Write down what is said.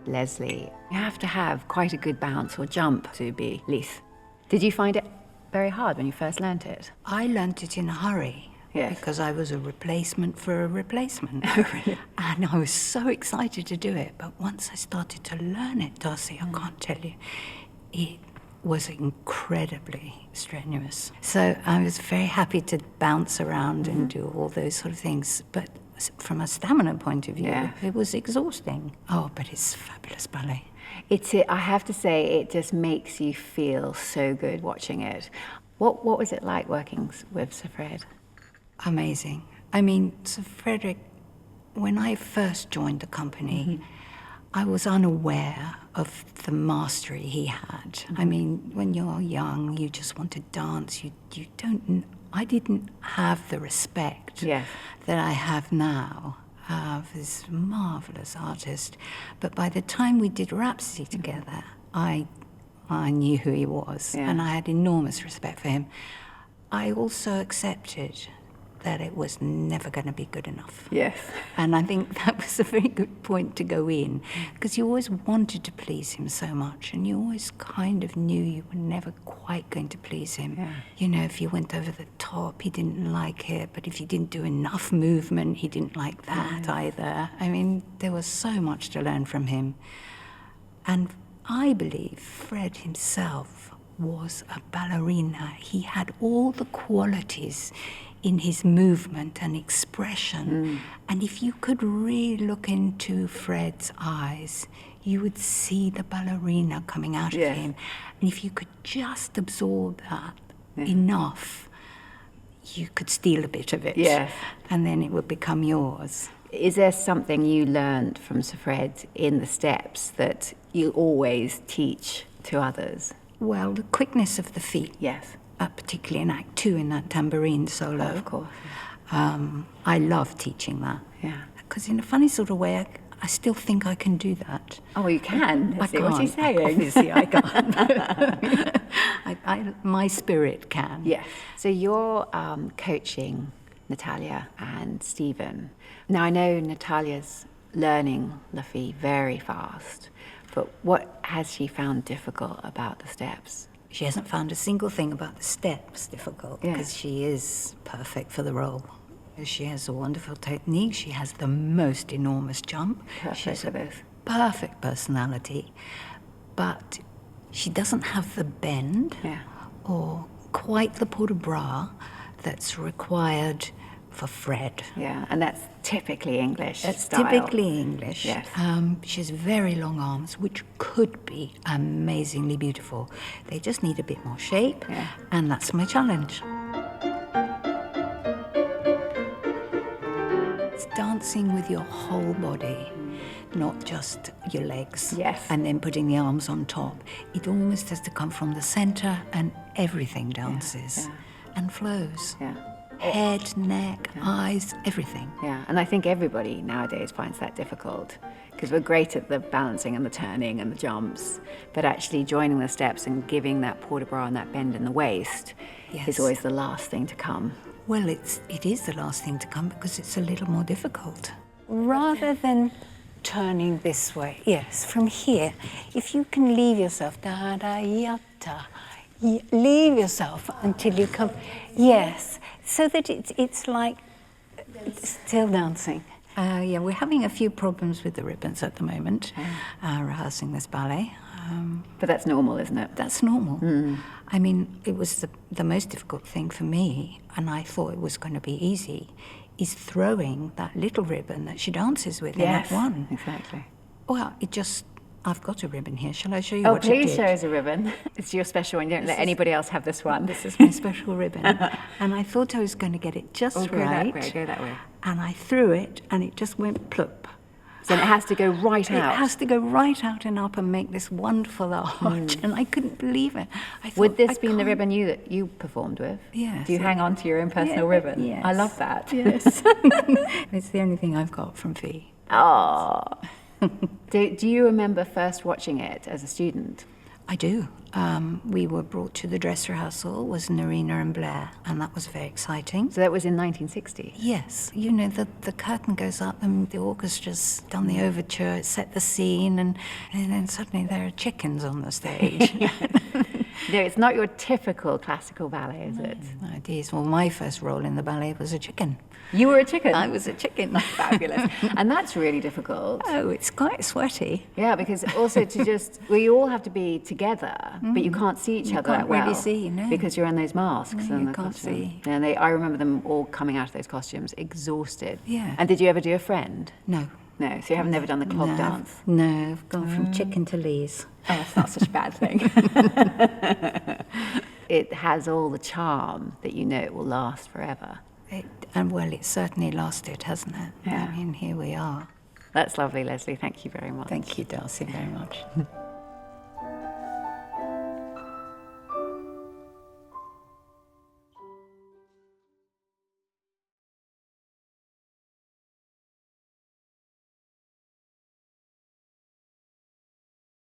Lesley. You have to have quite a good bounce or jump to be Lith. Did you find it very hard when you first learnt it? I learnt it in a hurry. Yes. Because I was a replacement for a replacement. Really? And I was so excited to do it. But once I started to learn it, Darcey, I can't tell you, it was incredibly strenuous. So I was very happy to bounce around and do all those sort of things. But from a stamina point of view, it was exhausting. Oh, but it's fabulous ballet. I have to say, it just makes you feel so good watching it. What was it like working with Sir Fred? Amazing. I mean, Sir Frederick, when I first joined the company, I was unaware of the mastery he had. I mean, when you're young, you just want to dance. I didn't have the respect that I have now of this marvelous artist. But by the time we did Rhapsody together, I knew who he was, and I had enormous respect for him. I also accepted that it was never going to be good enough. Yes. And I think that was a very good point to go in, because you always wanted to please him so much, and you always kind of knew you were never quite going to please him. Yeah. You know, if you went over the top, he didn't like it, but if you didn't do enough movement, he didn't like that either. I mean, there was so much to learn from him. And I believe Fred himself was a ballerina. He had all the qualities in his movement and expression. And if you could really look into Fred's eyes, you would see the ballerina coming out of him. And if you could just absorb that enough, you could steal a bit of it. Yes. And then it would become yours. Is there something you learned from Sir Fred in the steps that you always teach to others? Well, the quickness of the feet. Yes. Particularly in Act 2 in that tambourine solo. Oh, of course. I love teaching that. Yeah. Because in a funny sort of way, I still think I can do that. Oh, you can? I See, what are you can't. saying? Obviously, I can't. My spirit can. Yes. So you're coaching Natalia and Stephen. Now, I know Natalia's learning La Fille very fast, but what has she found difficult about the steps? She hasn't found a single thing about the steps difficult, because she is perfect for the role. She has a wonderful technique. She has the most enormous jump. She has a perfect personality, but she doesn't have the bend or quite the port de bras that's required for Fred. Yeah, and that's typically English style. Typically English. Yes. She has very long arms, which could be amazingly beautiful. They just need a bit more shape, and that's my challenge. It's dancing with your whole body, not just your legs. Yes. And then putting the arms on top. It almost has to come from the center, and everything dances and flows. Yeah. Head, neck, eyes, everything. Yeah, and I think everybody nowadays finds that difficult, because we're great at the balancing and the turning and the jumps, but actually joining the steps and giving that port de bras and that bend in the waist is always the last thing to come. Well, it is the last thing to come, because it's a little more difficult. Rather than turning this way, from here, if you can leave yourself, da-da-ya-ta, leave yourself until you come, so that it's like still dancing. We're having a few problems with the ribbons at the moment, rehearsing this ballet. But that's normal, isn't it? That's normal. I mean, it was the most difficult thing for me, and I thought it was going to be easy, is throwing that little ribbon that she dances with in Act 1. Exactly. Well, I've got a ribbon here. Shall I show you what I did? Oh, please show us a ribbon. It's your special one. You don't let anybody else have this one. This is my special ribbon. And I thought I was going to get it just right. Go that way. And I threw it, and it just went plop. So it has to go right out. It has to go right out and up and make this wonderful arch. And I couldn't believe it. I thought, Would this be the ribbon that you performed with? Yes. Do you hang on to your own personal ribbon? Yes. I love that. Yes. It's the only thing I've got from Fee. Oh. Do you remember first watching it as a student? I do. We were brought to the dress rehearsal, was Nerina and Blair, and that was very exciting. So that was in 1960? Yes, you know, the curtain goes up and the orchestra's done the overture, it's set the scene, and then suddenly there are chickens on the stage. No, it's not your typical classical ballet, is it? No, it is. Well, my first role in the ballet was a chicken. You were a chicken? I was a chicken. Fabulous. And that's really difficult. Oh, it's quite sweaty. Yeah, because also to just, well, you all have to be together, but you can't see each other that well. You can't really see, no. Because you're in those masks. No, and you the can't costume. see. And I remember them all coming out of those costumes exhausted. Yeah. And did you ever do a friend? No. No, so you haven't never done the clog dance? No, I've gone from chicken to Lee's. Oh, that's not such a bad thing. It has all the charm that you know it will last forever. Well, it certainly lasted, hasn't it? Yeah. I mean, here we are. That's lovely, Lesley. Thank you very much. Thank you, Darcey, very much.